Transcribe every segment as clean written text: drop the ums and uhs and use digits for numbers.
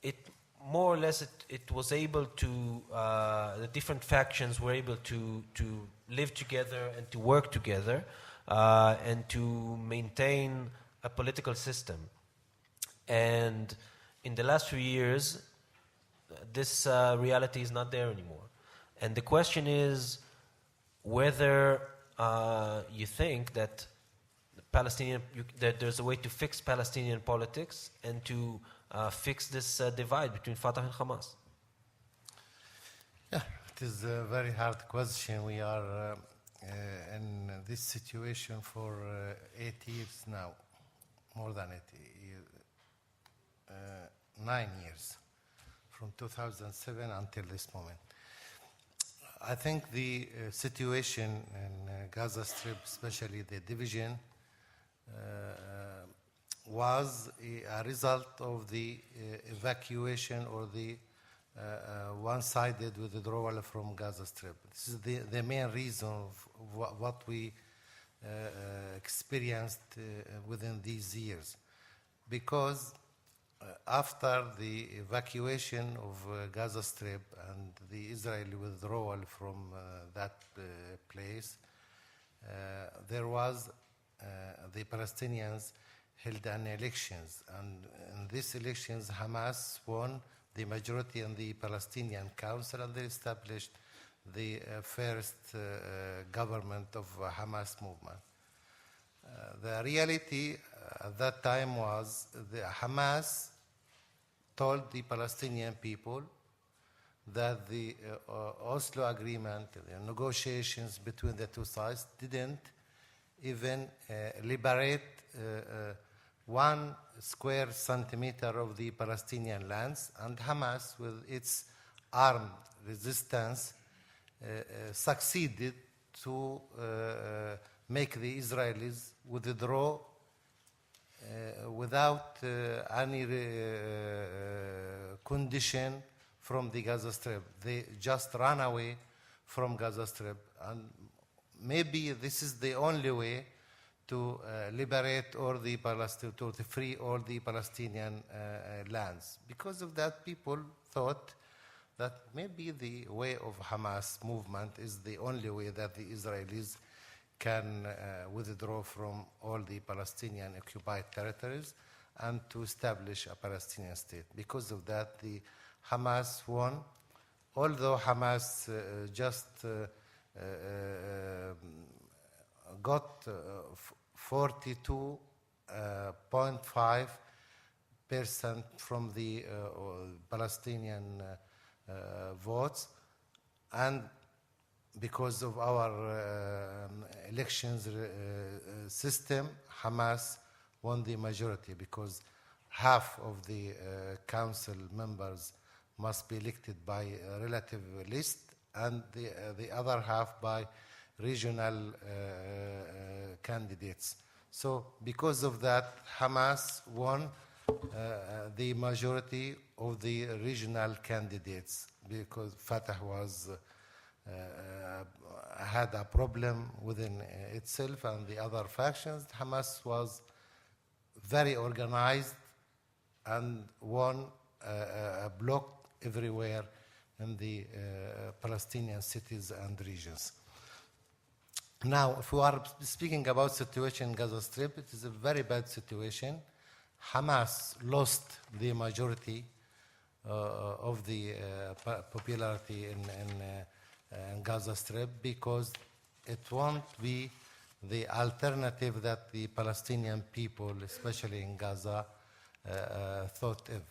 it more or less it was able to, the different factions were able to live together and to work together and to maintain a political system. And in the last few years, this reality is not there anymore. And the question is whether you think that that there's a way to fix Palestinian politics and to fix this divide between Fatah and Hamas. Yeah, it is a very hard question. We are in this situation for 8 years now, more than 9 years, from 2007 until this moment. I think the situation in Gaza Strip, especially the division, was a result of the evacuation or the one-sided withdrawal from Gaza Strip. This is the main reason of what we experienced within these years. Because after the evacuation of Gaza Strip and the Israeli withdrawal from that place, there was the Palestinians held an elections, and in these elections Hamas won the majority in the Palestinian Council, and they established the first government of Hamas movement. The reality at that time was the Hamas told the Palestinian people that the Oslo agreement, the negotiations between the two sides didn't even liberate 1 square centimeter of the Palestinian lands, and Hamas, with its armed resistance, succeeded to make the Israelis withdraw without any condition from the Gaza Strip. They just ran away from Gaza Strip, and maybe this is the only way to liberate all the to free all the Palestinian lands. Because of that, people thought that maybe the way of Hamas movement is the only way that the Israelis can withdraw from all the Palestinian occupied territories and to establish a Palestinian state. Because of that, the Hamas won, although Hamas just got 42.5% from the Palestinian votes, and because of our elections system, Hamas won the majority, because half of the council members must be elected by a relative list, and the other half by regional candidates. So because of that, Hamas won the majority of the regional candidates, because Fatah was had a problem within itself and the other factions. Hamas was very organized and won a block everywhere in the Palestinian cities and regions. Now, if we are speaking about situation in Gaza Strip, it is a very bad situation. Hamas lost the majority of the popularity in Gaza Strip, because it won't be the alternative that the Palestinian people, especially in Gaza, thought of.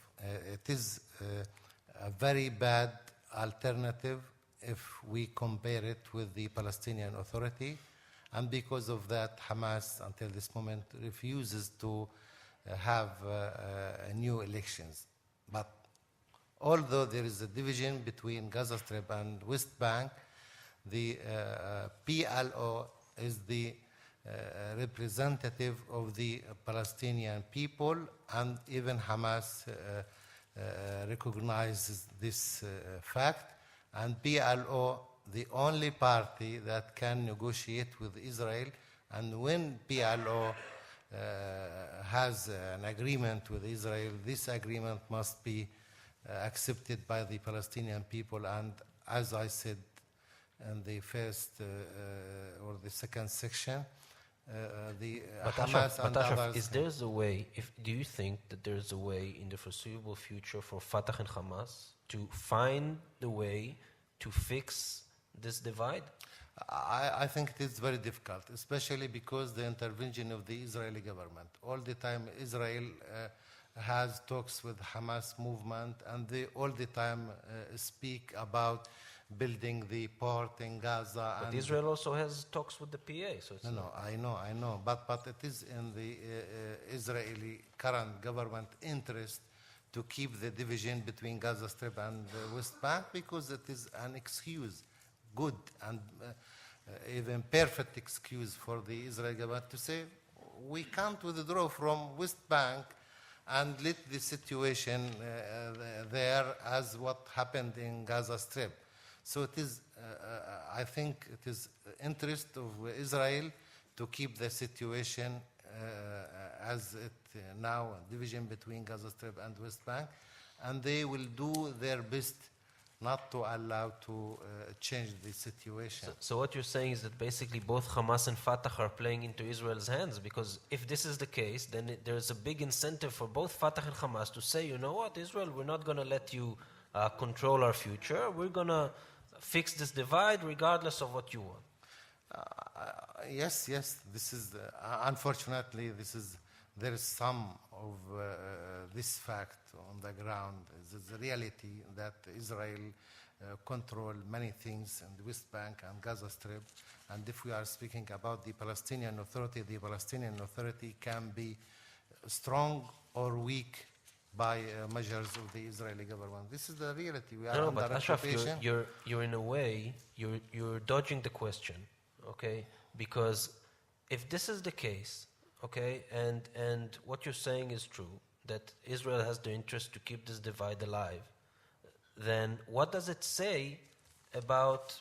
It is a very bad alternative if we compare it with the Palestinian Authority, and because of that, Hamas until this moment refuses to have new elections. But although there is a division between Gaza Strip and West Bank, the PLO is the representative of the Palestinian people, and even Hamas recognizes this fact. And PLO, the only party that can negotiate with Israel, and when PLO has an agreement with Israel, this agreement must be accepted by the Palestinian people. And as I said in the first or the second section, the Hamas and others. Is there a way? Do you think that there is a way in the foreseeable future for Fatah and Hamas to find the way to fix this divide? I think it is very difficult, especially because the intervention of the Israeli government. All the time Israel has talks with Hamas movement, and they all the time speak about building the port in Gaza. But Israel also has talks with the PA. So it's I know. But it is in the Israeli current government interest to keep the division between Gaza Strip and the West Bank, because it is an excuse, good and even perfect excuse for the Israeli government to say we can't withdraw from West Bank and let the situation there as what happened in Gaza Strip. So it is, I think it is interest of Israel to keep the situation as it now, division between Gaza Strip and West Bank, and they will do their best not to allow to change the situation. So what you're saying is that basically both Hamas and Fatah are playing into Israel's hands, because if this is the case, then there's a big incentive for both Fatah and Hamas to say, you know what, Israel, we're not going to let you control our future. We're going to fix this divide regardless of what you want. Yes. This is unfortunately there is some of this fact on the ground. It's the reality that Israel control many things in the West Bank and Gaza Strip. And if we are speaking about the Palestinian Authority can be strong or weak by measures of the Israeli government. This is the reality. We are under Ashraf, occupation. you're in a way, you're dodging the question, okay? Because if this is the case, okay, and what you're saying is true, that Israel has the interest to keep this divide alive, then what does it say about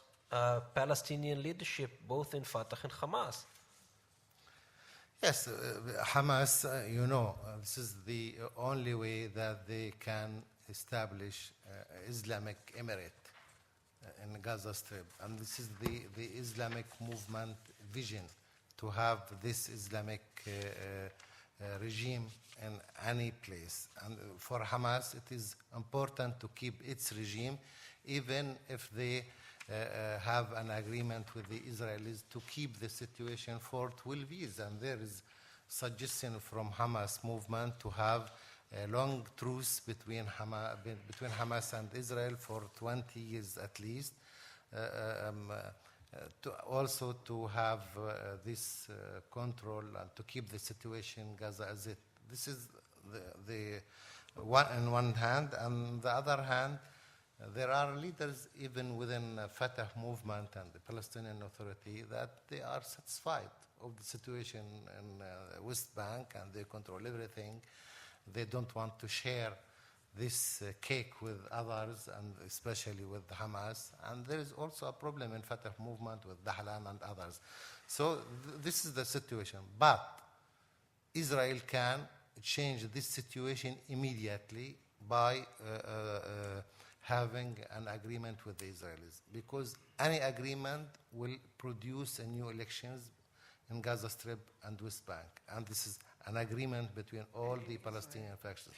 Palestinian leadership, both in Fatah and Hamas? Yes, Hamas, this is the only way that they can establish Islamic Emirate in Gaza Strip. And this is the Islamic movement vision, to have this Islamic regime in any place. And for Hamas, it is important to keep its regime, even if they have an agreement with the Israelis to keep the situation for 12 years. And there is suggestion from Hamas movement to have a long truce between Hamas and Israel for 20 years at least. To have this control and to keep the situation in Gaza as it. This is the one on one hand, and the other hand, there are leaders even within Fatah movement and the Palestinian Authority that they are satisfied of the situation in West Bank and they control everything. They don't want to share this cake with others, and especially with Hamas. And there is also a problem in Fatah movement with Dahlan and others. So this is the situation. But Israel can change this situation immediately by having an agreement with the Israelis, because any agreement will produce a new elections in Gaza Strip and West Bank. And this is an agreement between all the Palestinian factions,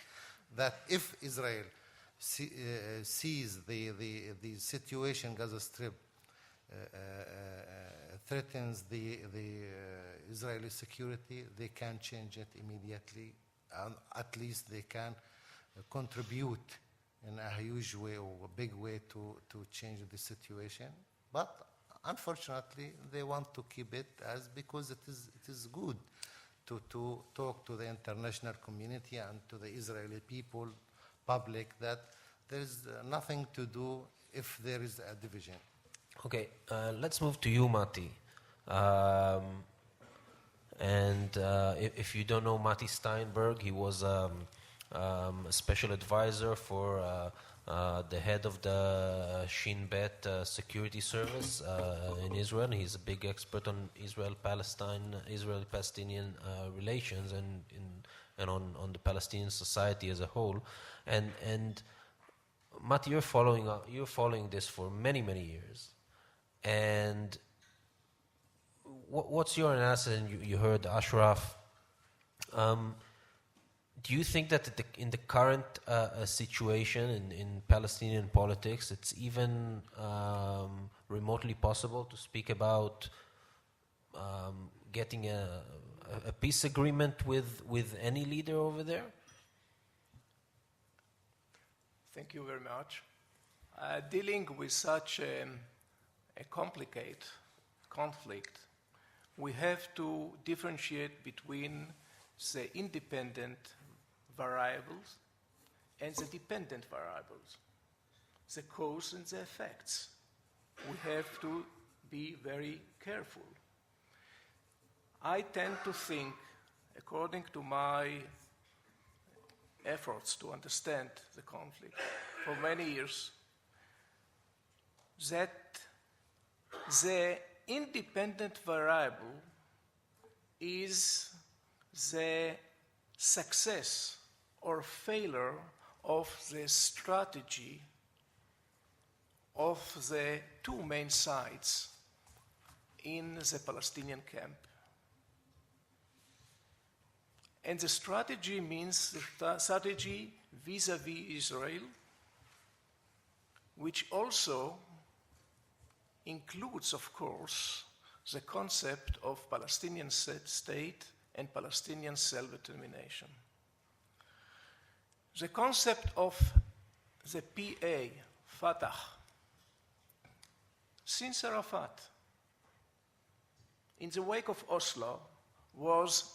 that if Israel sees the situation Gaza Strip threatens the Israeli security, they can change it immediately, and at least they can contribute in a huge way or a big way to change the situation. But unfortunately, they want to keep it as, because it is good to talk to the international community and to the Israeli people, public, that there is nothing to do if there is a division. Okay, let's move to you, Matti. If you don't know Matti Steinberg, he was a special advisor for the head of the Shin Bet security service in Israel. He's a big expert on Israel-Palestinian relations and on the Palestinian society as a whole. And Matti, you're following this for many, many years, and what's your analysis? And you heard Ashraf. Do you think that in the current situation in Palestinian politics, it's even remotely possible to speak about getting a peace agreement with any leader over there? Thank you very much. Dealing with such a complicated conflict, we have to differentiate between the independent variables and the dependent variables, the cause and the effects. We have to be very careful. I tend to think, according to my efforts to understand the conflict for many years, that the independent variable is the success or failure of the strategy of the two main sides in the Palestinian camp. And the strategy means the strategy vis-à-vis Israel, which also includes, of course, the concept of Palestinian state and Palestinian self-determination. The concept of the PA, Fatah, since Arafat, in the wake of Oslo, was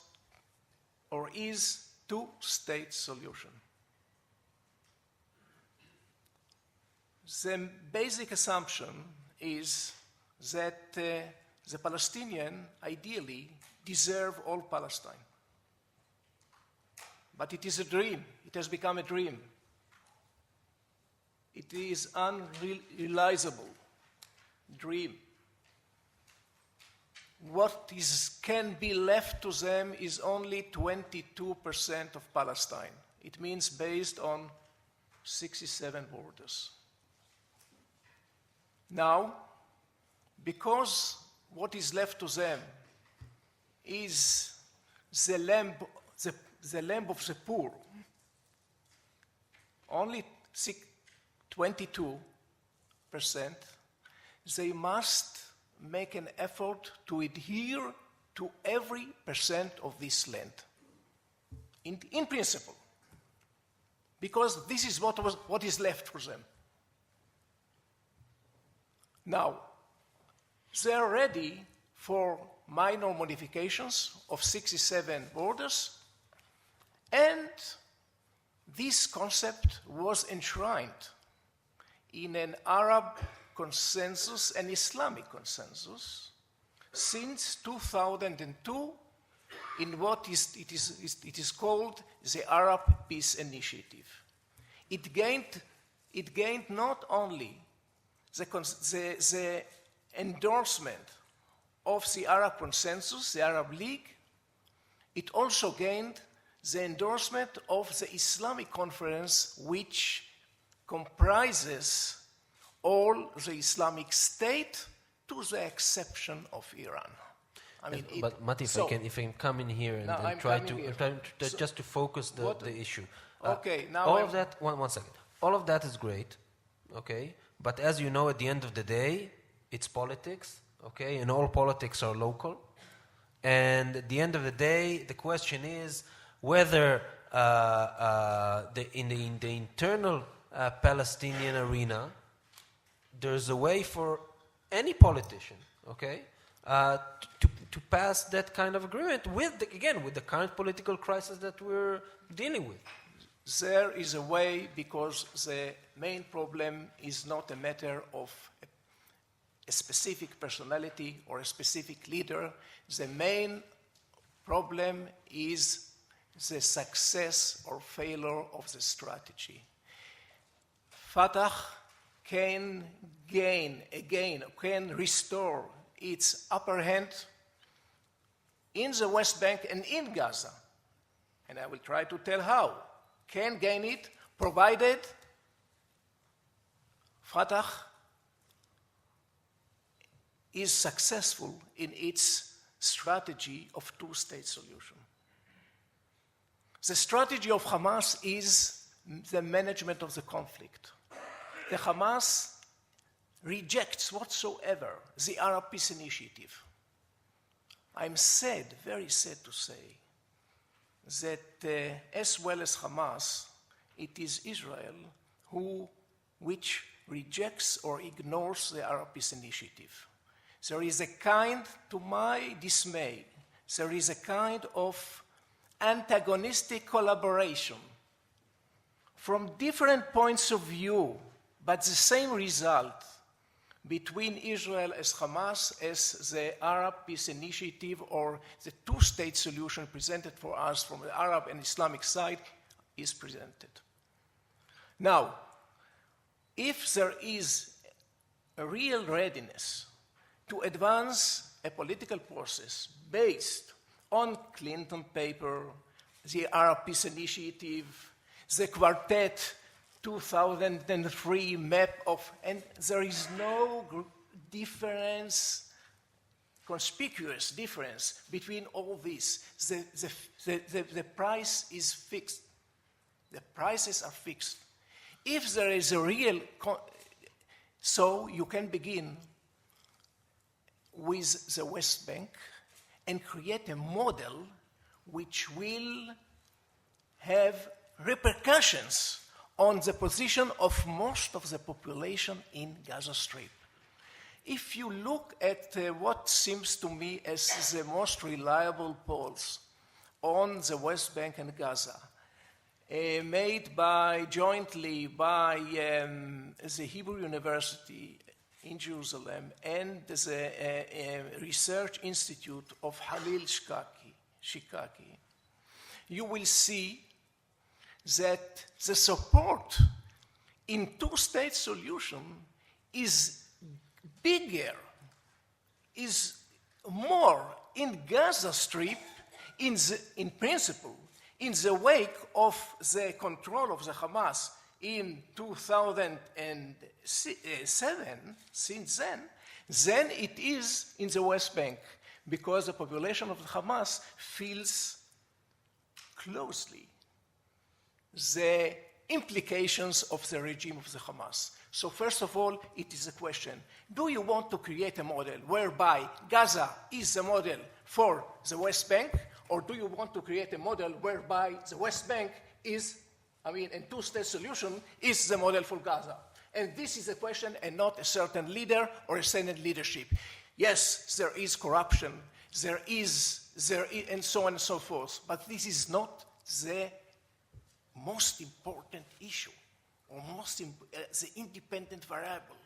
or is two-state solution. The basic assumption is that the Palestinians ideally deserve all Palestine. But it is a dream. It has become a dream. It is unrealizable dream. What can be left to them is only 22% of Palestine. It means based on 67 borders. Now, because what is left to them is the lamb of the poor, only 22%, they must make an effort to adhere to every percent of this land, in principle, because this is what is left for them. Now, they are ready for minor modifications of 67 borders, and this concept was enshrined in an Arab consensus and Islamic consensus since 2002 in what it is called the Arab Peace Initiative. It gained not only the endorsement of the Arab consensus, the Arab League, it also gained the endorsement of the Islamic Conference, which comprises all the Islamic State to the exception of Iran. I mean, but Matti, if I can come in here and try to just to focus the issue. Okay, now all of that. One second. All of that is great, okay. But as you know, at the end of the day, it's politics, okay, and all politics are local. And at the end of the day, the question is whether in the internal Palestinian arena, there's a way for any politician, okay, to pass that kind of agreement with the current political crisis that we're dealing with. There is a way, because the main problem is not a matter of a specific personality or a specific leader. The main problem is the success or failure of the strategy. Fatah can restore its upper hand in the West Bank and in Gaza. And I will try to tell how. Can gain it, provided Fatah is successful in its strategy of two-state solution. The strategy of Hamas is the management of the conflict. The Hamas rejects whatsoever the Arab Peace Initiative. I'm sad, very sad to say, that as well as Hamas, it is Israel which rejects or ignores the Arab Peace Initiative. There is a kind, to my dismay, there is a kind of antagonistic collaboration from different points of view, but the same result between Israel as Hamas as the Arab Peace Initiative or the two-state solution presented for us from the Arab and Islamic side is presented. Now, if there is a real readiness to advance a political process based on Clinton paper, the Arab Peace Initiative, the Quartet 2003 map of, and there is no difference, conspicuous difference between all this. The price is fixed. The prices are fixed. If there is a real, so you can begin with the West Bank and create a model which will have repercussions on the position of most of the population in Gaza Strip. If you look at what seems to me as the most reliable polls on the West Bank and Gaza, made jointly by the Hebrew University in Jerusalem and the Research Institute of Halil Shikaki, you will see that the support in two-state solution is bigger, is more in Gaza Strip, in principle, in the wake of the control of the Hamas in 2007, since then it is in the West Bank, because the population of the Hamas feels closely the implications of the regime of the Hamas. So first of all, it is a question, do you want to create a model whereby Gaza is the model for the West Bank, or do you want to create a model whereby the West Bank is, and two-state solution is the model for Gaza? And this is a question and not a certain leader or a certain leadership. Yes, there is corruption, there is, and so on and so forth, but this is not the most important issue, or the independent variable.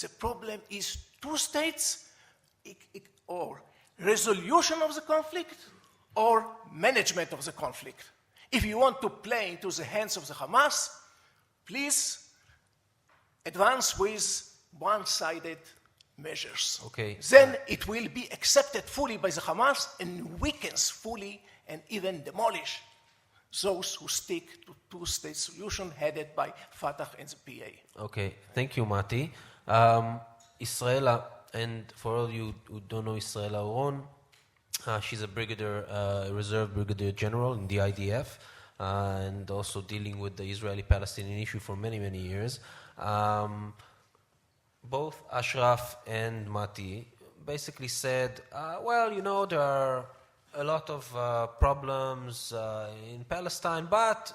The problem is two states, or resolution of the conflict, or management of the conflict. If you want to play into the hands of the Hamas, please advance with one-sided measures. Okay. Then it will be accepted fully by the Hamas and weakens fully and even demolish those who stick to two-state solution headed by Fatah and the PA. Okay, thank you, Matti. Israela, and for all you who don't know Israela Oron, she's a reserve brigadier general in the IDF, and also dealing with the Israeli-Palestinian issue for many, many years. Both Ashraf and Matti basically said, there are a lot of problems in Palestine, but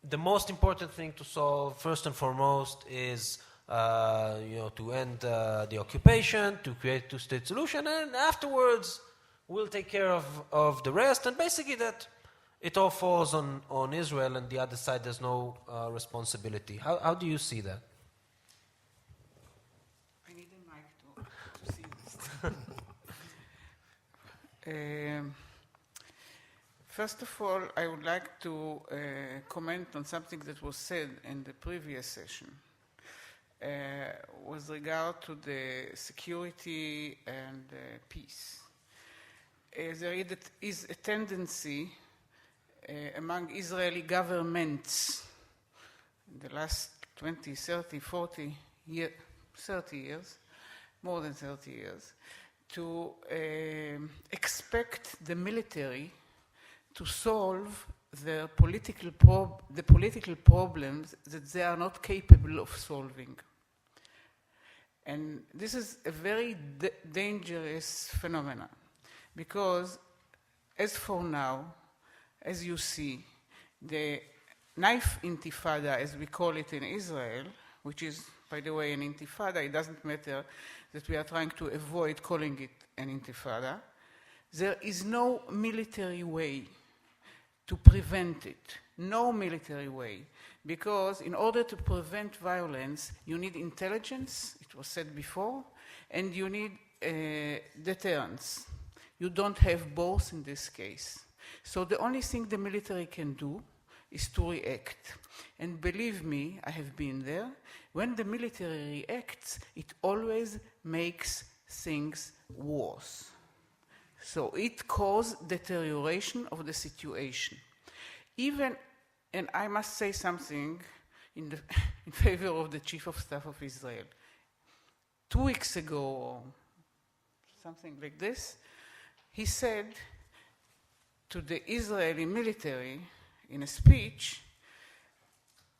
the most important thing to solve, first and foremost, is to end the occupation, to create a two-state solution, and afterwards we'll take care of the rest. And basically that it all falls on Israel, and the other side there's no responsibility. How do you see that? I need a mic to see this. First of all, I would like to comment on something that was said in the previous session with regard to the security and peace. There is a tendency among Israeli governments in the last 20, 30, 40 30 years, more than 30 years, to expect the military to solve the political problems that they are not capable of solving. And this is a very dangerous phenomenon, because as for now, as you see, the knife intifada, as we call it in Israel, which is, by the way, an intifada, it doesn't matter that we are trying to avoid calling it an intifada, there is no military way to prevent it, no military way, because in order to prevent violence, you need intelligence, it was said before, and you need deterrence. You don't have both in this case. So the only thing the military can do is to react. And believe me, I have been there. When the military reacts, it always makes things worse. So it causes deterioration of the situation. Even, and I must say something in favor of the Chief of Staff of Israel. 2 weeks ago, or something like this, he said to the Israeli military in a speech,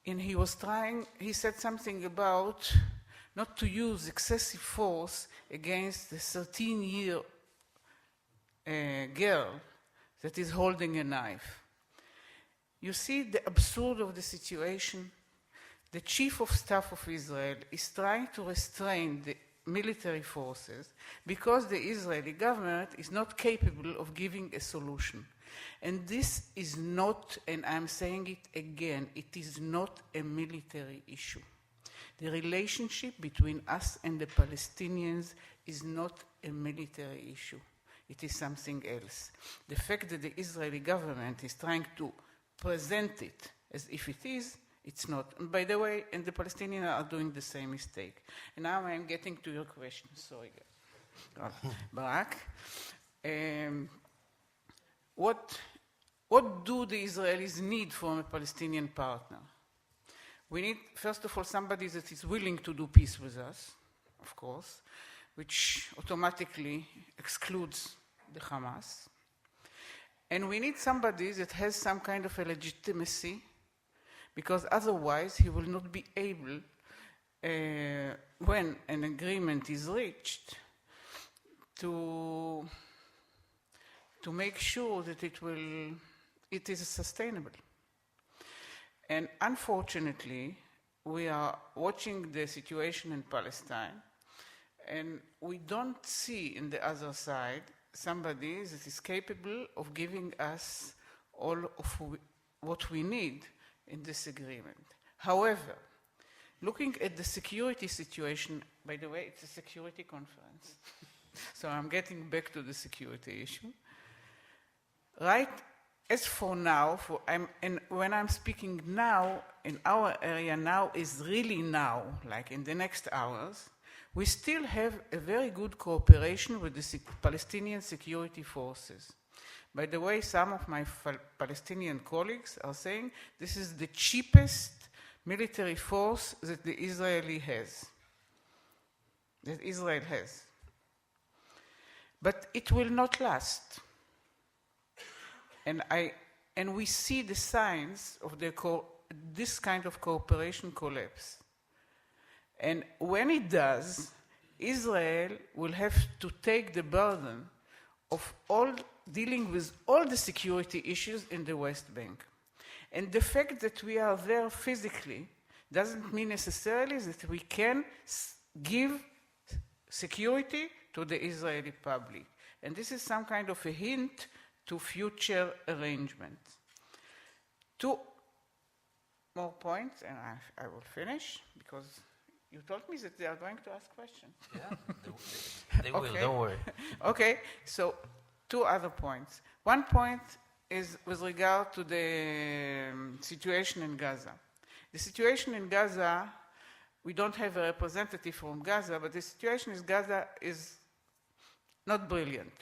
and he said something about not to use excessive force against the 13-year girl that is holding a knife. You see the absurd of the situation? The Chief of Staff of Israel is trying to restrain the military forces because the Israeli government is not capable of giving a solution. And this is not, and I'm saying it again, it is not a military issue. The relationship between us and the Palestinians is not a military issue. It is something else. The fact that the Israeli government is trying to present it as if it is, it's not. And by the way, and the Palestinians are doing the same mistake. And now I'm getting to your question. Sorry, Barak. What do the Israelis need from a Palestinian partner? We need, first of all, somebody that is willing to do peace with us, of course, which automatically excludes the Hamas. And we need somebody that has some kind of a legitimacy, because otherwise he will not be able, when an agreement is reached, to make sure that it is sustainable. And unfortunately, we are watching the situation in Palestine, and we don't see in the other side somebody that is capable of giving us all of what we need in this agreement. However, looking at the security situation, by the way, it's a security conference, so I'm getting back to the security issue. Right, as for now, and when I'm speaking now, in our area now is really now, like in the next hours, we still have a very good cooperation with the Palestinian security forces. By the way, some of my Palestinian colleagues are saying this is the cheapest military force that Israel has. But it will not last. And we see the signs of this kind of cooperation collapse. And when it does, Israel will have to take the burden of dealing with all the security issues in the West Bank. And the fact that we are there physically doesn't mean necessarily that we can give security to the Israeli public. And this is some kind of a hint to future arrangements. 2 more points, and I will finish, because you told me that they are going to ask questions. Yeah, they will, don't worry. Okay, so 2 other points. One point is with regard to the situation in Gaza. The situation in Gaza, we don't have a representative from Gaza, but the situation in Gaza is not brilliant,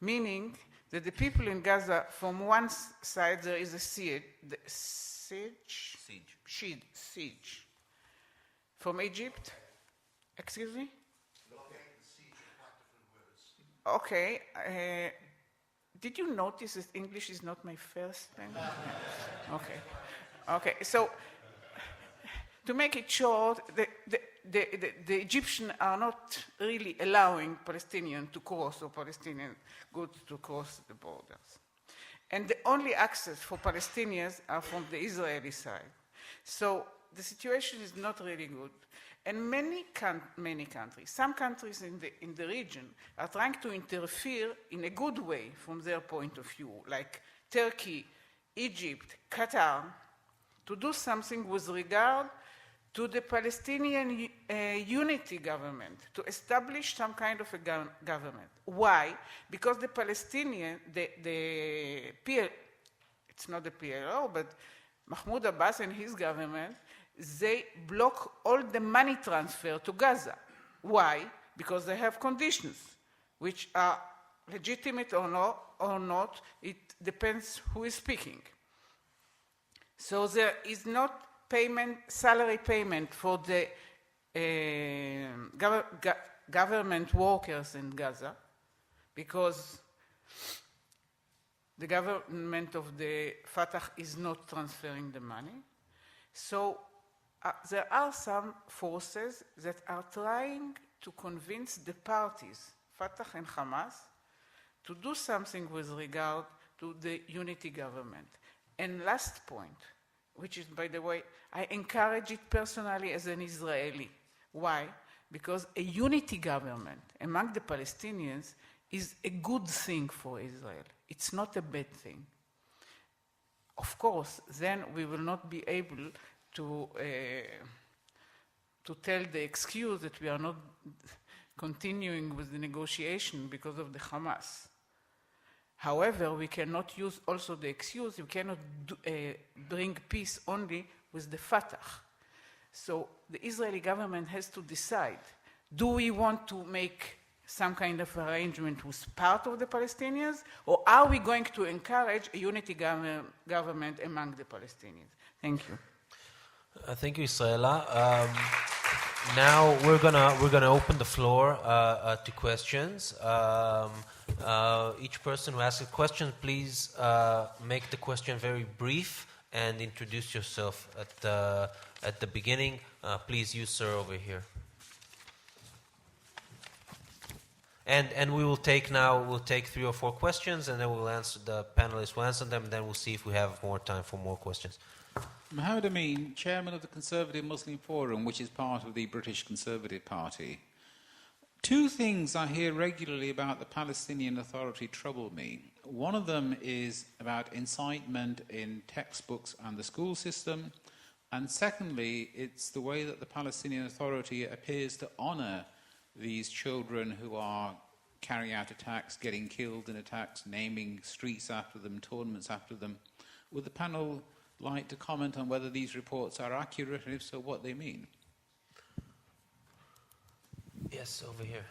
meaning that the people in Gaza, from one side there is a siege. From Egypt? Excuse me? Okay. Did you notice that English is not my first language? Okay. Okay. So, to make it short, the Egyptians are not really allowing Palestinians to cross or Palestinian goods to cross the borders. And the only access for Palestinians are from the Israeli side. So the situation is not really good. And many countries, some countries in the region are trying to interfere in a good way from their point of view, like Turkey, Egypt, Qatar, to do something with regard to the Palestinian unity government, to establish some kind of a government. Why? Because the Palestinian, it's not the PLO, but Mahmoud Abbas and his government, they block all the money transfer to Gaza. Why? Because they have conditions, which are legitimate or not. It depends who is speaking. So there is not salary payment for the government workers in Gaza, because the government of the Fatah is not transferring the money. So there are some forces that are trying to convince the parties, Fatah and Hamas, to do something with regard to the unity government. And last point, which is, by the way, I encourage it personally as an Israeli. Why? Because a unity government among the Palestinians is a good thing for Israel. It's not a bad thing. Of course, then we will not be able to tell the excuse that we are not continuing with the negotiation because of the Hamas. However, we cannot use also the excuse, we cannot bring peace only with the Fatah. So the Israeli government has to decide, do we want to make some kind of arrangement with part of the Palestinians, or are we going to encourage a unity government among the Palestinians? Thank you. Thank you, Israela. Now we're gonna open the floor to questions. Each person who asks a question, please make the question very brief and introduce yourself at the beginning. Please, you, sir, over here. And we will take 3 or 4 questions, and then we'll answer, the panelists will answer them, and then we'll see if we have more time for more questions. Mohammed Amin, chairman of the Conservative Muslim Forum, which is part of the British Conservative Party. 2 things I hear regularly about the Palestinian Authority trouble me. One of them is about incitement in textbooks and the school system. And secondly, it's the way that the Palestinian Authority appears to honor these children who are carrying out attacks, getting killed in attacks, naming streets after them, tournaments after them. Would the panel like to comment on whether these reports are accurate, and if so, what they mean? Yes, over here.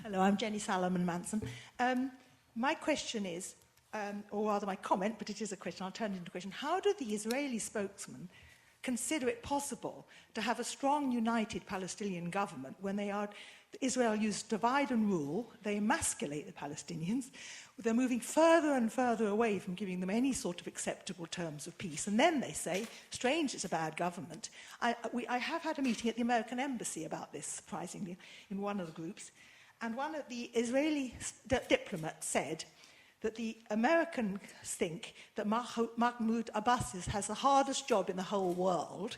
Hello, I'm Jenny Salomon-Manson. My question is, or rather my comment, but it is a question, I'll turn it into a question. How do the Israeli spokesman consider it possible to have a strong, united Palestinian government when Israel used divide and rule, they emasculate the Palestinians, they're moving further and further away from giving them any sort of acceptable terms of peace, and then they say, strange, it's a bad government. I have had a meeting at the American Embassy about this, surprisingly, in one of the groups, and one of the Israeli diplomats said that the Americans think that Mahmoud Abbas has the hardest job in the whole world,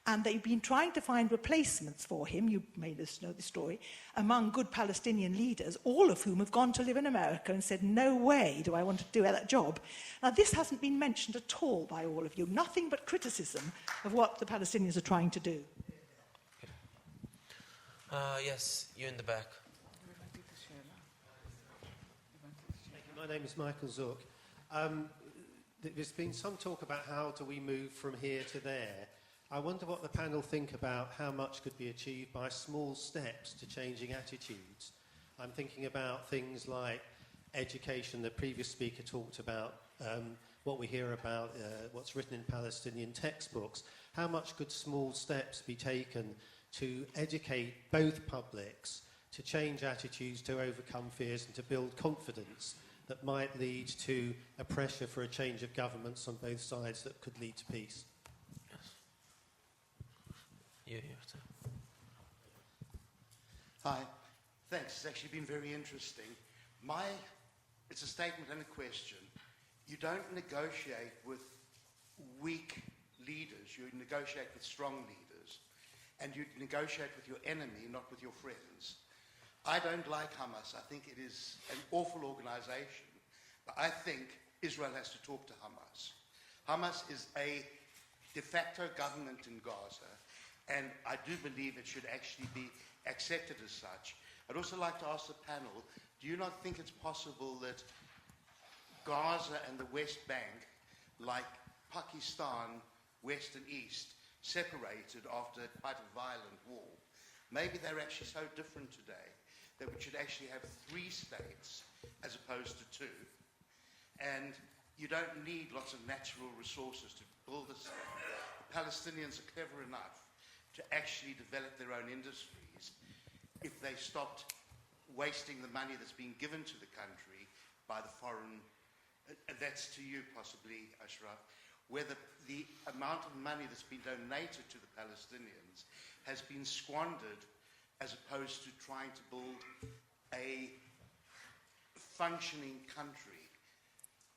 and they've been trying to find replacements for him, you may know the story, among good Palestinian leaders, all of whom have gone to live in America and said, no way do I want to do that job. Now, this hasn't been mentioned at all by all of you, nothing but criticism of what the Palestinians are trying to do. Yes, you in the back. My name is Michael Zook. There's been some talk about how do we move from here to there. I wonder what the panel think about how much could be achieved by small steps to changing attitudes. I'm thinking about things like education. The previous speaker talked about what we hear about what's written in Palestinian textbooks. How much could small steps be taken to educate both publics, to change attitudes, to overcome fears, and to build confidence that might lead to a pressure for a change of governments on both sides that could lead to peace? Yes. Hi, thanks. It's actually been very interesting. It's a statement and a question. You don't negotiate with weak leaders, you negotiate with strong leaders, and you negotiate with your enemy, not with your friends. I don't like Hamas. I think it is an awful organization, but I think Israel has to talk to Hamas. Hamas is a de facto government in Gaza, and I do believe it should actually be accepted as such. I'd also like to ask the panel, do you not think it's possible that Gaza and the West Bank, like Pakistan, West and East, separated after quite a violent war, maybe they're actually so different today that we should actually have 3 states as opposed to 2. And you don't need lots of natural resources to build a state. The Palestinians are clever enough to actually develop their own industries if they stopped wasting the money that's been given to the country by the foreign. That's to you possibly, Ashraf, whether the amount of money that's been donated to the Palestinians has been squandered as opposed to trying to build a functioning country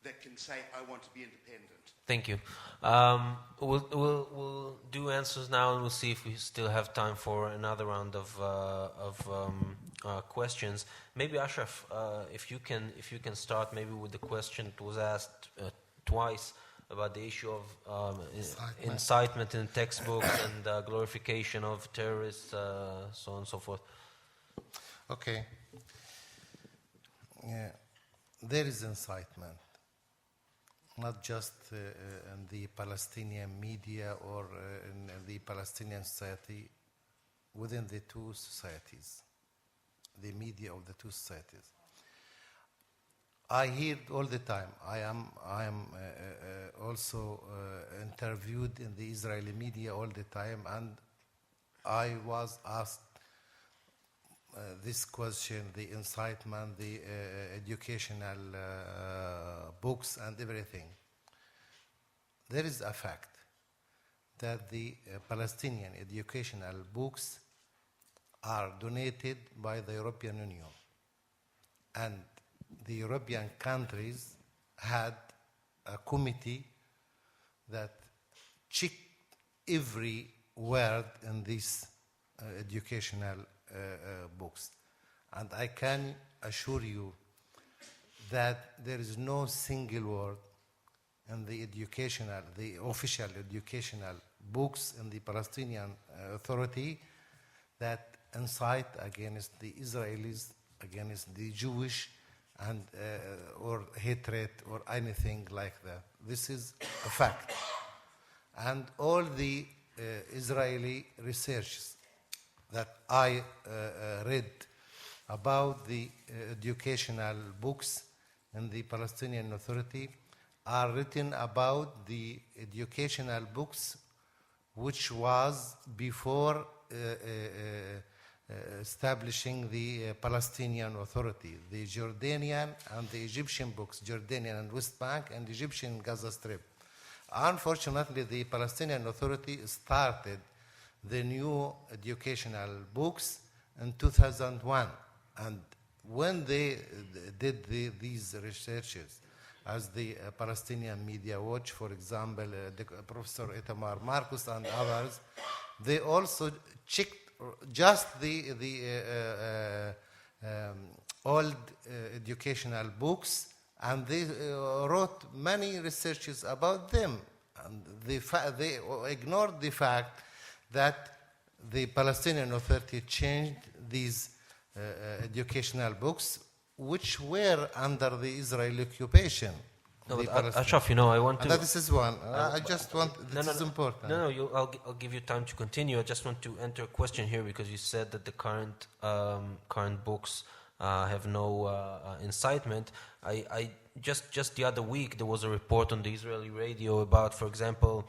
that can say, I want to be independent. Thank you. We'll do answers now, and we'll see if we still have time for another round of questions. Maybe Ashraf, if you can start maybe with the question that was asked twice about the issue of incitement in textbooks and glorification of terrorists, so on and so forth. Okay. Yeah. There is incitement, not just in the Palestinian media or in the Palestinian society, within the two societies, the media of the two societies. I hear all the time. I am also interviewed in the Israeli media all the time, and I was asked this question, the incitement, the educational books and everything. There is a fact that the Palestinian educational books are donated by the European Union, and the European countries had a committee that checked every word in these educational books. And I can assure you that there is no single word in the official educational books in the Palestinian Authority that incite against the Israelis, against the Jewish, and or hatred or anything like that. This is a fact. And all the Israeli researches that I read about the educational books in the Palestinian Authority are written about the educational books which was before establishing the Palestinian Authority, the Jordanian and the Egyptian books, Jordanian and West Bank and Egyptian Gaza Strip. Unfortunately, the Palestinian Authority started the new educational books in 2001, and when they did these researches, as the Palestinian Media Watch, for example, Professor Itamar Marcus and others, they also checked just the old educational books, and they wrote many researches about them, and they ignored the fact that the Palestinian Authority changed these educational books, which were under the Israeli occupation. No, Ashraf, I want to... And this is one. I just want... This is important. I'll give you time to continue. I just want to enter a question here, because you said that the current books have no incitement. I just the other week there was a report on the Israeli radio about, for example,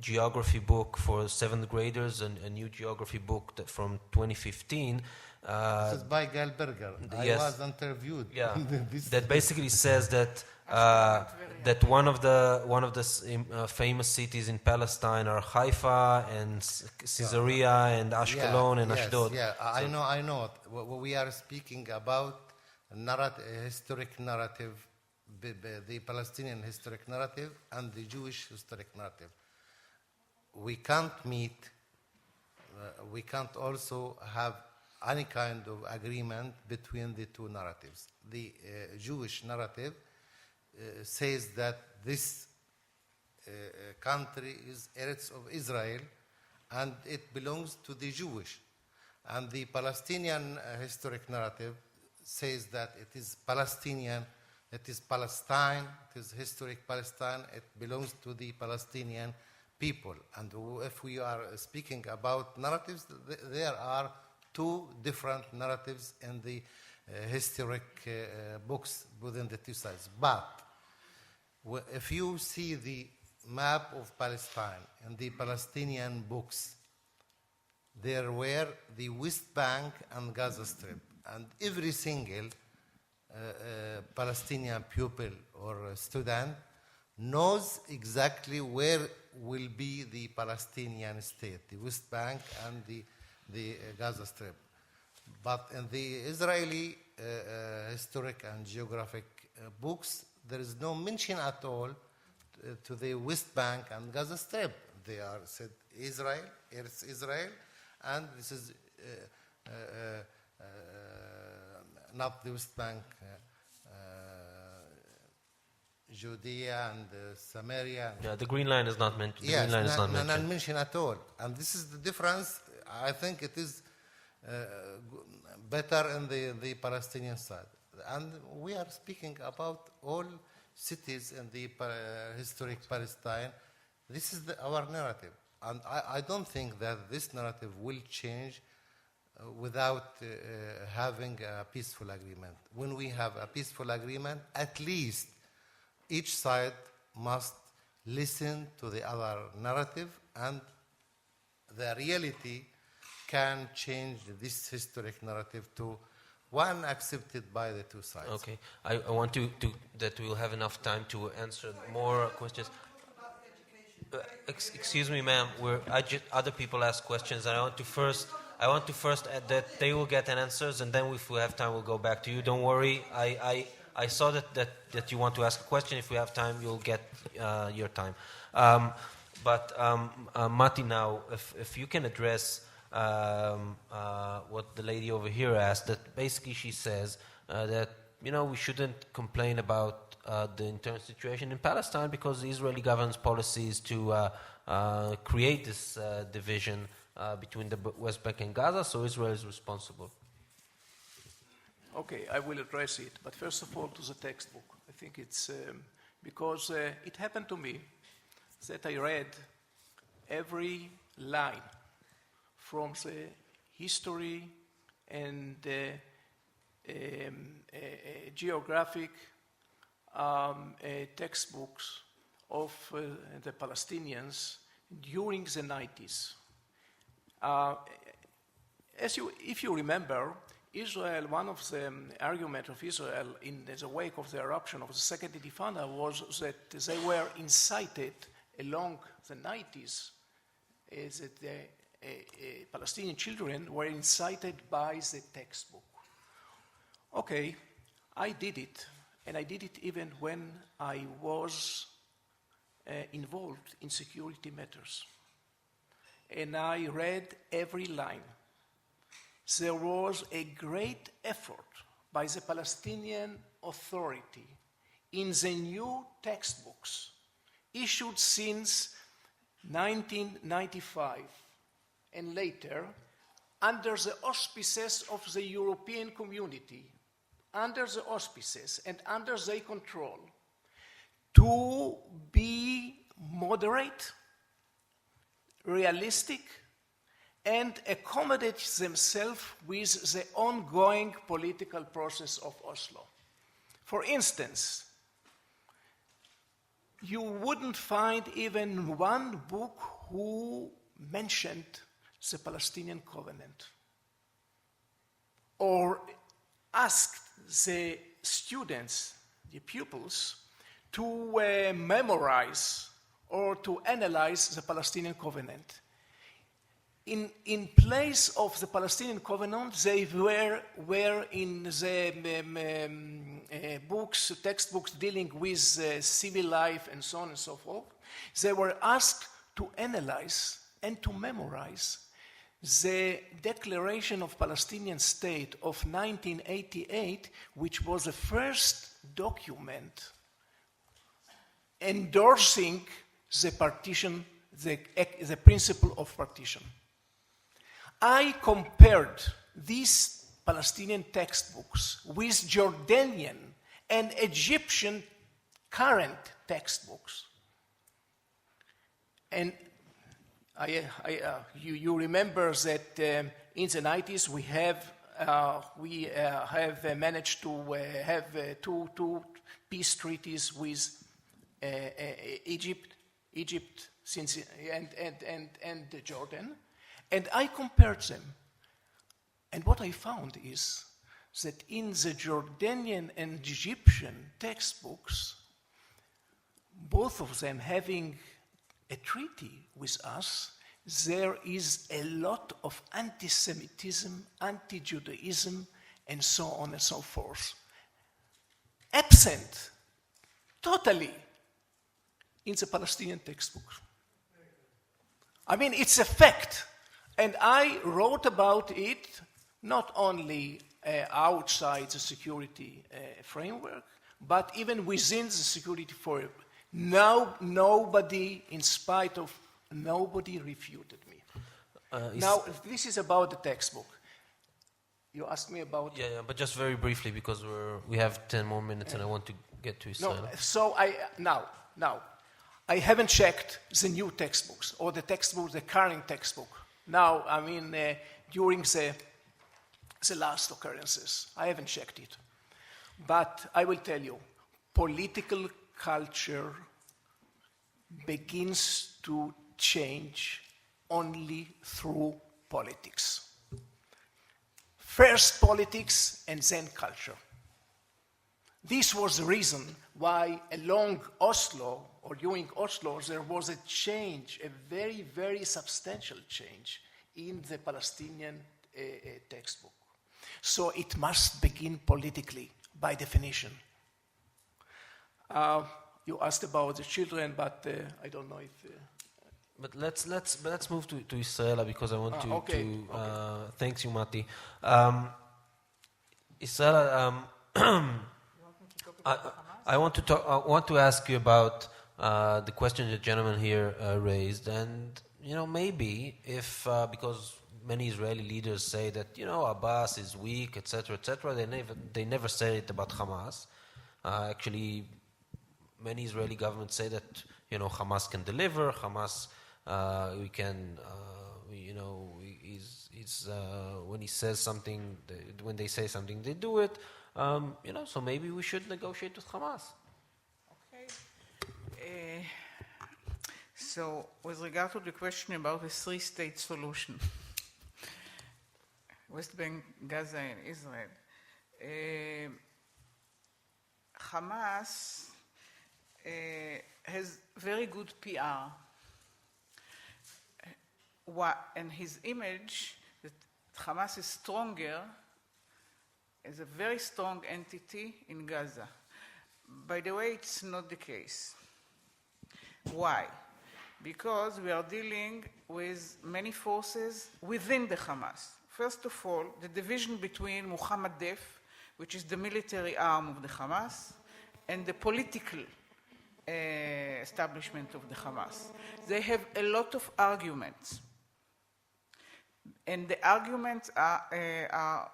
geography book for 7th graders, and a new geography book from 2015. This is by Gail Berger. Yes. I was interviewed. Yeah, This- that basically says that that one of the famous cities in Palestine are Haifa and Caesarea and Ashkelon and Ashdod. Yeah, I know. We are speaking about historic narrative, the Palestinian historic narrative and the Jewish historic narrative. We can't meet, we can't also have any kind of agreement between the two narratives. The Jewish narrative says that this country is Eretz of Israel and it belongs to the Jewish. And the Palestinian historic narrative says that it is Palestinian, it is Palestine, it is historic Palestine, it belongs to the Palestinian people. And if we are speaking about narratives, there are two different narratives in the historic books within the two sides. But if you see the map of Palestine in the Palestinian books, there were the West Bank and Gaza Strip. And every single Palestinian pupil or student knows exactly where will be the Palestinian state, the West Bank and the Gaza Strip. But in the Israeli historic and geographic books, there is no mention at all to the West Bank and Gaza Strip. They are said Israel, it's Israel, and this is not the West Bank, Judea and Samaria. Yeah, the Green Line is not mentioned. Yes, Green Line is not not mentioned. mentioned at all. And this is the difference. I think it is better in the Palestinian side. And we are speaking about all cities in the historic Palestine. This is our narrative. And I don't think that this narrative will change without having a peaceful agreement. When we have a peaceful agreement, at least each side must listen to the other narrative, and the reality can change this historic narrative to one accepted by the two sides. Okay, I want to that we'll have enough time to answer more questions. Excuse me, ma'am. Other people ask questions, and I want to first add that they will get answers, and then if we have time, we'll go back to you. Don't worry. I saw that you want to ask a question. If we have time, you'll get your time. But Matti, now, if you can address what the lady over here asked, that basically she says that we shouldn't complain about the internal situation in Palestine because the Israeli government's policy is to create this division between the West Bank and Gaza, so Israel is responsible. Okay, I will address it, but first of all to the textbook. I think it's because it happened to me that I read every line from the history and geographic textbooks of the Palestinians during the 90s. If you remember, Israel, one of the arguments of Israel in the wake of the eruption of the Second Intifada was that they were incited along the 90s, that the Palestinian children were incited by the textbook. Okay, I did it, and I did it even when I was involved in security matters. And I read every line. There was a great effort by the Palestinian Authority in the new textbooks issued since 1995 and later under the auspices of the European community, under the auspices and under their control, to be moderate, realistic, and accommodate themselves with the ongoing political process of Oslo. For instance, you wouldn't find even one book who mentioned the Palestinian Covenant or asked the students, the pupils, to memorize or to analyze the Palestinian Covenant. In place of the Palestinian Covenant, they were in the books, textbooks dealing with civil life and so on and so forth. They were asked to analyze and to memorize the Declaration of Palestinian State of 1988, which was the first document endorsing the partition, the principle of partition. I compared these Palestinian textbooks with Jordanian and Egyptian current textbooks. And you remember that in the 90s we have managed to have two peace treaties with Egypt since, and Jordan. And I compared them. And what I found is that in the Jordanian and Egyptian textbooks, both of them having a treaty with us, there is a lot of anti-Semitism, anti-Judaism, and so on and so forth. Absent, totally, in the Palestinian textbook. I mean, it's a fact. And I wrote about it not only outside the security framework, but even within the security framework. Now, nobody, in spite of, nobody refuted me. Now, this is about the textbook. You asked me about... Yeah, but just very briefly, because we have 10 more minutes and I want to get to Israel. No, so now, I haven't checked the new textbooks or the textbook, the current textbook. Now, I mean, during the last occurrences, I haven't checked it. But I will tell you, political culture begins to change only through politics. First politics and then culture. This was the reason why along Oslo, or during Oslo, there was a change, a very, very substantial change in the Palestinian textbook. So it must begin politically, by definition. You asked about the children, but I don't know if... But let's move to Israela, because I want to... Okay. Thanks you, Matti. Israela, I want to ask you about the question the gentleman here raised, and maybe if because many Israeli leaders say that Abbas is weak, etc., they never say it about Hamas. Actually, many Israeli governments say that Hamas can deliver. Hamas, we can, when he says something, when they say something, they do it. So maybe we should negotiate with Hamas. Okay. So, with regard to the question about the three-state solution, West Bank, Gaza, and Israel, Hamas has very good PR, and his image that Hamas is stronger, is a very strong entity in Gaza. By the way, it's not the case. Why? Because we are dealing with many forces within the Hamas. First of all, the division between Yachad-NIF, which is the military arm of the Hamas, and the political establishment of the Hamas. They have a lot of arguments. And the arguments are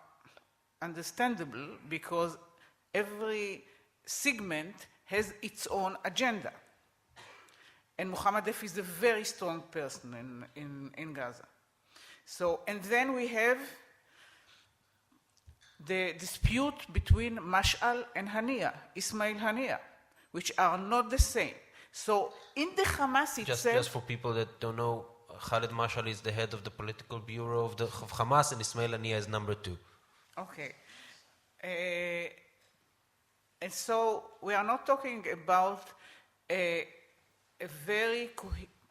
understandable because every segment has its own agenda. And Yachad-NIF is a very strong person in Gaza. So, and then we have the dispute between Mash'al and Haniya, Ismail Haniya, which are not the same. So in the Hamas itself... Just for people that don't know, Khaled Mash'al is the head of the political bureau of Hamas, and Ismail Haniya is number 2. Okay. And so we are not talking about a very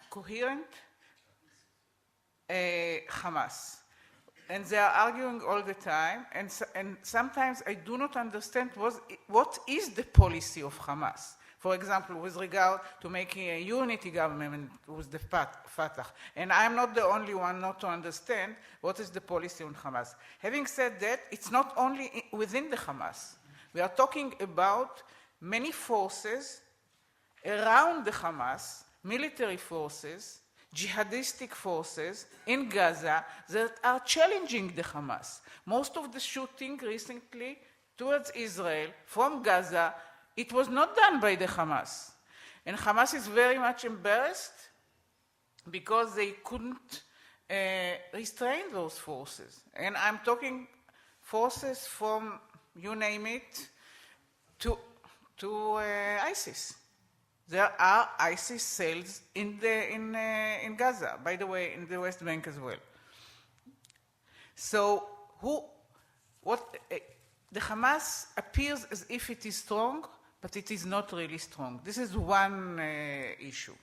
coherent Hamas. And they are arguing all the time, and sometimes I do not understand what is the policy of Hamas. For example, with regard to making a unity government with the Fatah. And I'm not the only one not to understand what is the policy on Hamas. Having said that, it's not only within the Hamas. We are talking about many forces around the Hamas, military forces, jihadistic forces in Gaza that are challenging the Hamas. Most of the shooting recently towards Israel from Gaza, it was not done by the Hamas. And Hamas is very much embarrassed because they couldn't restrain those forces. And I'm talking forces from, you name it, to ISIS. There are ISIS cells in Gaza, by the way, in the West Bank as well. So the Hamas appears as if it is strong, but it is not really strong. This is one issue.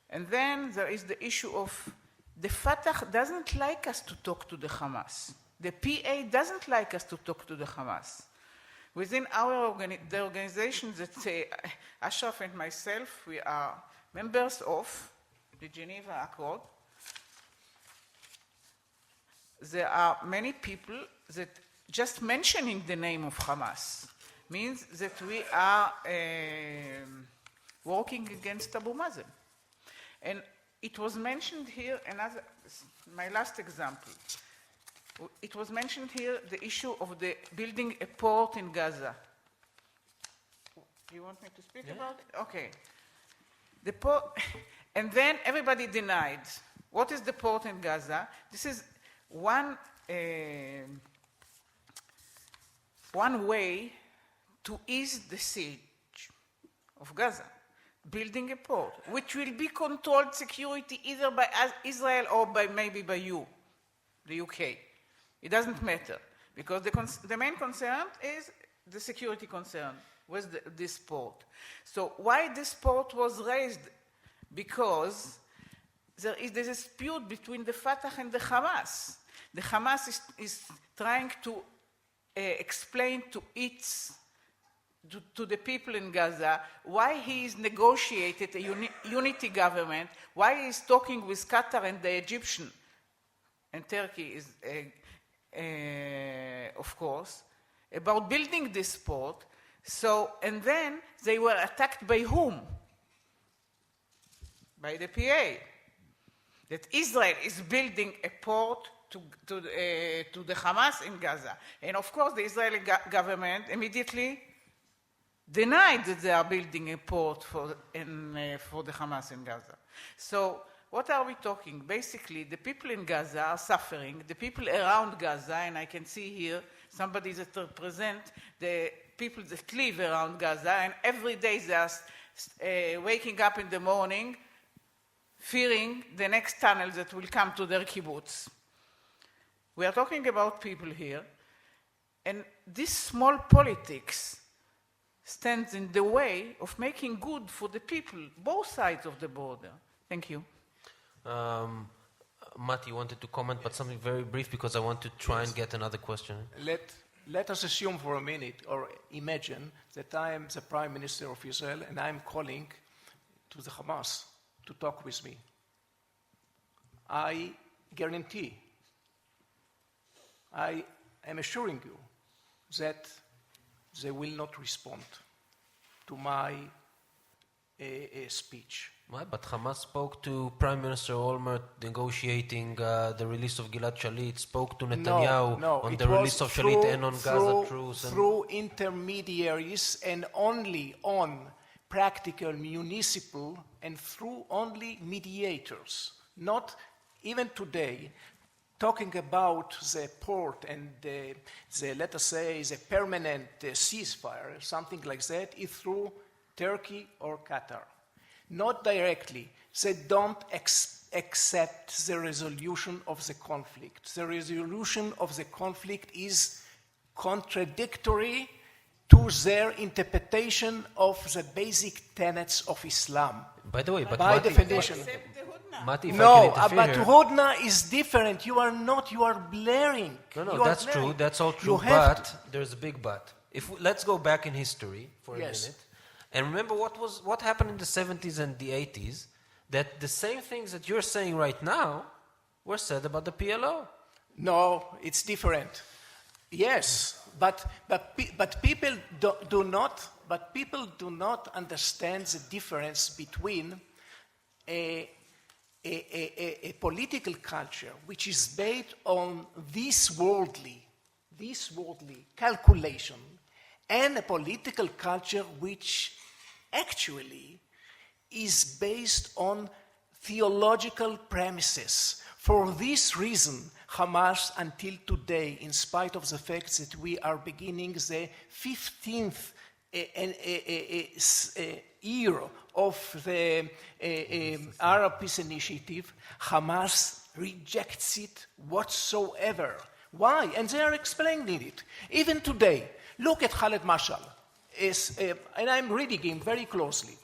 And then there is the issue of the Fatah doesn't like us to talk to the Hamas. The PA doesn't like us to talk to the Hamas. Within the organization that Ashraf and myself, we are members of the Geneva Accord. There are many people that just mentioning the name of Hamas means that we are working against Abu Mazen. And it was mentioned here, my last example. It was mentioned here the issue of building a port in Gaza. Do you want me to speak about it? Okay. The port, and then everybody denied. What is the port in Gaza? This is one way to ease the siege of Gaza, building a port, which will be controlled security either by Israel or maybe by you, the UK. It doesn't matter, because the main concern is the security concern with this port. So why this port was raised? Because there is this dispute between the Fatah and the Hamas. The Hamas is trying to explain to the people in Gaza why he is negotiated a unity government, why he is talking with Qatar and the Egyptian, and Turkey is, of course, about building this port. So, and then they were attacked by whom? By the PA. That Israel is building a port to the Hamas in Gaza. And of course, the Israeli government immediately denied that they are building a port for the Hamas in Gaza. So what are we talking? Basically, the people in Gaza are suffering. The people around Gaza, and I can see here somebody that represent the people that live around Gaza, and every day they are waking up in the morning fearing the next tunnel that will come to their kibbutz. We are talking about people here, and this small politics stands in the way of making good for the people, both sides of the border. Thank you. Matti, you wanted to comment, but something very brief, because I want to try and get another question. Let us assume for a minute, or imagine, that I am the Prime Minister of Israel and I am calling to the Hamas to talk with me. I guarantee, I am assuring you that they will not respond to my speech. Why? But Hamas spoke to Prime Minister Olmert negotiating the release of Gilad Shalit, spoke to Netanyahu on the release of Shalit and on Gaza truce. Through intermediaries and only on practical, municipal, and through only mediators. Not even today, talking about the port and let us say, the permanent ceasefire, something like that, is through Turkey or Qatar. Not directly. They don't accept the resolution of the conflict. The resolution of the conflict is contradictory to their interpretation of the basic tenets of Islam. By the way, but by Matti, definition. Matti, if I No, can interfere but here. Hudna is different. You are not, you are blaring. No, that's true. That's all true. You have But there's a big but. Let's go back in history for a Yes. minute, and remember what happened in the 70s and the 80s. That the same things that you're saying right now were said about the PLO. No, it's different. Yes, but people do not understand the difference between a political culture which is based on this worldly calculation and a political culture which actually is based on theological premises. For this reason, Hamas, until today, in spite of the fact that we are beginning the 15th year of the Arab Peace Initiative, Hamas rejects it whatsoever. Why? And they are explaining it. Even today, look at Khaled Mashal, and I'm reading him very closely.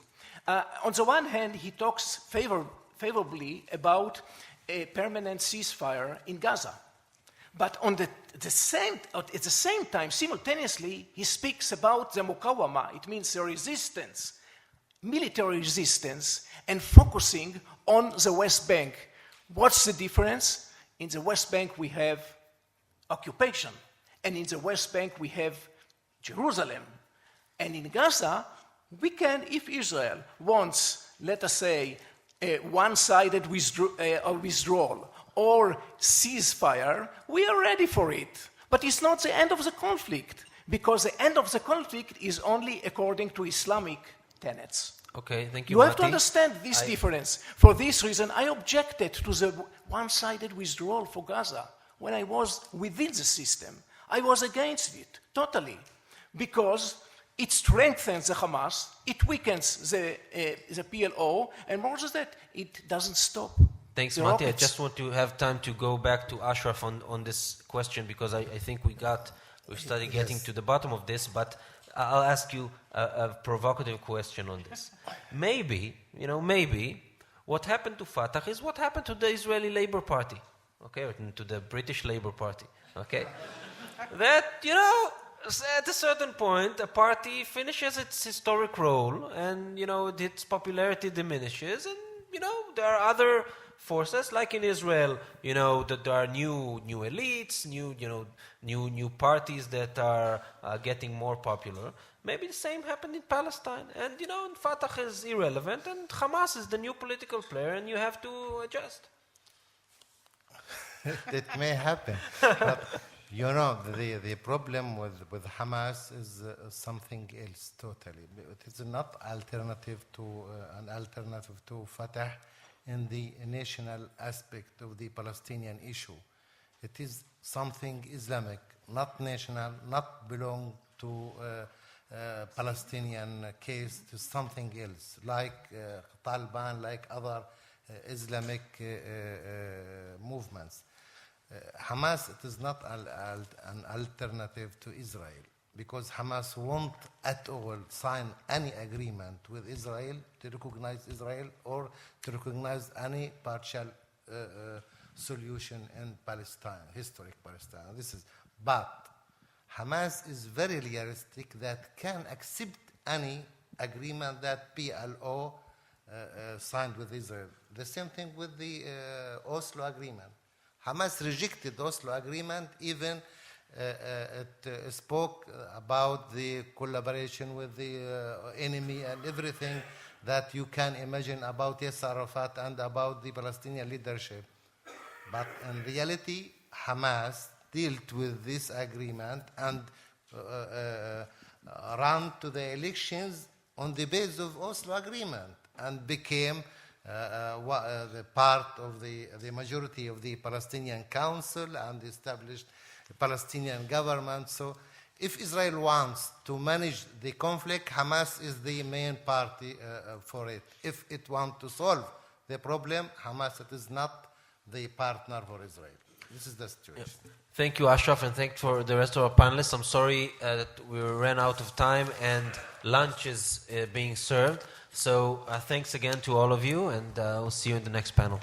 On the one hand, he talks favorably about a permanent ceasefire in Gaza. But at the same time, simultaneously, he speaks about the Mukawama. It means the resistance, military resistance, and focusing on the West Bank. What's the difference? In the West Bank, we have occupation. And in the West Bank, we have Jerusalem. And in Gaza, we can, if Israel wants, let us say, a one-sided withdrawal or ceasefire, we are ready for it. But it's not the end of the conflict, because the end of the conflict is only according to Islamic tenets. Okay, thank you, You have to Matti. understand this difference. For this reason, I objected to the one-sided withdrawal for Gaza when I was within the system. I was against it, totally, because it strengthens the Hamas, it weakens the PLO, and more than that, it doesn't stop. Thanks, the Matti. I rockets. just want to have time to go back to Ashraf on this question, because I think we started getting to the bottom of this, but I'll ask you a provocative question on this. Maybe what happened to Fatah is what happened to the Israeli Labour Party, okay, or to the British Labour Party, okay? That, at a certain point, a party finishes its historic role, and its popularity diminishes, and there are other forces, like in Israel, that there are new elites, new parties that are getting more popular. Maybe the same happened in Palestine, and Fatah is irrelevant, and Hamas is the new political player, and you have to adjust. It may happen, but the problem with Hamas is something else totally. It is not an alternative to Fatah in the national aspect of the Palestinian issue. It is something Islamic, not national, not belong to Palestinian case, to something else, like Taliban, like other Islamic movements. Hamas, it is not an alternative to Israel, because Hamas won't at all sign any agreement with Israel to recognize Israel or to recognize any partial solution in Palestine, historic Palestine. But Hamas is very realistic that can accept any agreement that PLO signed with Israel. The same thing with the Oslo agreement. Hamas rejected the Oslo agreement, even it spoke about the collaboration with the enemy and everything that you can imagine about Yasser Arafat and about the Palestinian leadership. But in reality, Hamas dealt with this agreement and ran to the elections on the basis of Oslo agreement and became the part of the majority of the Palestinian Council and established a Palestinian government. So if Israel wants to manage the conflict, Hamas is the main party for it. If it wants to solve the problem, Hamas it is not the partner for Israel. This is the situation. Yep. Thank you, Ashraf, and thank you for the rest of our panelists. I'm sorry that we ran out of time and lunch is being served. So thanks again to all of you, and we'll see you in the next panel.